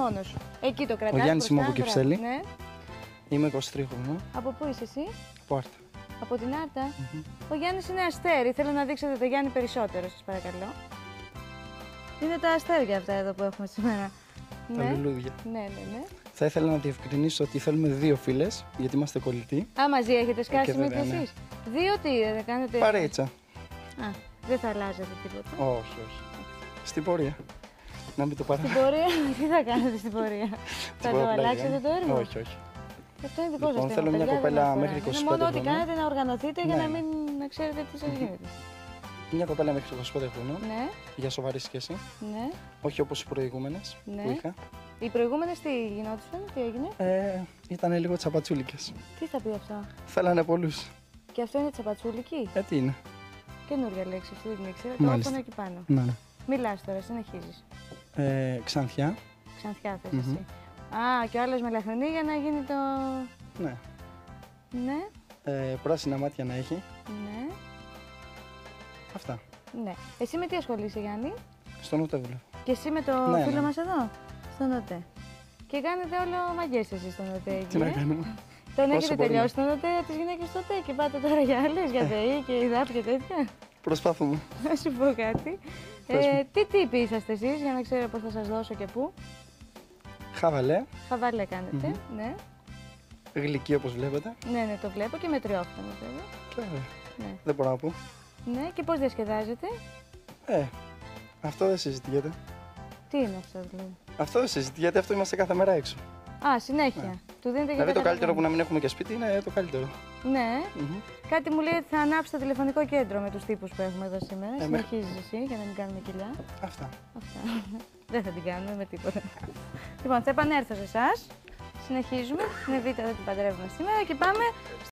μόνος σου. Εκεί το κρατάς. Ο Γιάννης είμαι από Κυψέλη. Ναι. Είμαι 23 χρονών. Από πού είσαι εσύ? Από Άρτα. Από την Άρτα. Ο Γιάννης είναι αστέρι. Θέλω να δείξετε το Γιάννη περισσότερο, σας παρακαλώ. Είναι τα αστέρια αυτά εδώ που έχουμε σήμερα. Τα λουλούδια. Ναι. Θα ήθελα να διευκρινίσω ότι θέλουμε 2 φίλες, γιατί είμαστε κολλητοί. Α, μαζί έχετε σκάσει με βέβαια, ναι. εσείς. 2 τι δεν κάνετε? Παρέτσα. Α, δεν θα αλλάζετε τίποτα. Όχι. Στην πορεία. Να μην το Στην παρά. πορεία, τι θα κάνετε στην πορεία? Θα το αλλάξετε το έργο? Όχι. Αυτό είναι δικό σας Λοιπόν, θέμα, θέλω μια παιδιά, κοπέλα δεν αφορά. μέχρι 25 Είναι μόνο ό,τι χρονών. κάνετε να οργανωθείτε για Ναι. να μην να ξέρετε τι σας γίνεται. Μια κοπέλα μέχρι 25 χρονών. Ναι, Για σοβαρή σχέση. ναι, Όχι όπως οι προηγούμενες Ναι. που είχα. οι προηγούμενες τι γινόντουσαν, τι έγινε? Ήταν λίγο τσαπατσούλικες. Τι θα πει αυτό? Θέλανε πολλούς. Και αυτό είναι τσαπατσούλικη? Τι είναι. Καινούργια λέξη, αυτή δεν ήξερα. Το Μάλιστα. έφωνα εκεί πάνω. Ναι. Μιλάς τώρα, συνεχίζεις. Ξανθιά. Ξανθιά θες εσύ. Α, και ο άλλος με λαχρινή για να γίνει το... Ναι. Ναι, Πράσινα μάτια να έχει. ναι, Αυτά. ναι. Εσύ με τι ασχολείσαι, Γιάννη? Στον ούτε δουλεύω. Και εσύ με το Ναι, φίλο ναι. μας εδώ, στον ΟΤΕ. Και κάνετε όλο μαγκές εσείς στον ΟΤΕ εκεί. Τι να κάνουμε. Τον Όσο έχετε μπορούμε. τελειώσει τον ΟΤΕ τις γυναίκες στο ΟΤΕ και πάτε τώρα για άλλες, για ΔΕΗ και ΙΔΑΠ και τέτοια. Προσπαθούμε. Να σου πω κάτι. Πες μου. Τι τύποι είσαστε εσείς, για να ξέρω πώς θα σας δώσω και πού. Χαβαλέ. Χαβαλέ κάνετε, ναι. Γλυκή όπως βλέπετε. Ναι, το βλέπω και με τριόφθονο βέβαια. Και Ναι. δεν μπορώ να πω. Ναι, και πώς διασκεδάζετε. Αυτό δεν συζητιέται. Τι είναι αυτό δηλαδή? Αυτό δεν συζητιέται, αυτό είμαστε κάθε μέρα έξω. Α, συνέχεια. Του δίνετε και Δηλαδή το τα καλύτερο που καταλαβαίνετε. να μην έχουμε και σπίτι είναι το καλύτερο. Ναι. Κάτι μου λέει ότι θα ανάψει το τηλεφωνικό κέντρο με τους τύπους που έχουμε εδώ σήμερα. με- Συνεχίζεις εσύ για να μην κάνουμε κοιλιά. Αυτά. Αυτά. Δεν θα την κάνουμε με τίποτα. Λοιπόν, θα επανέλθω σε εσάς. Συνεχίζουμε. Την Εβίτα δεν την παντρεύουμε σήμερα και πάμε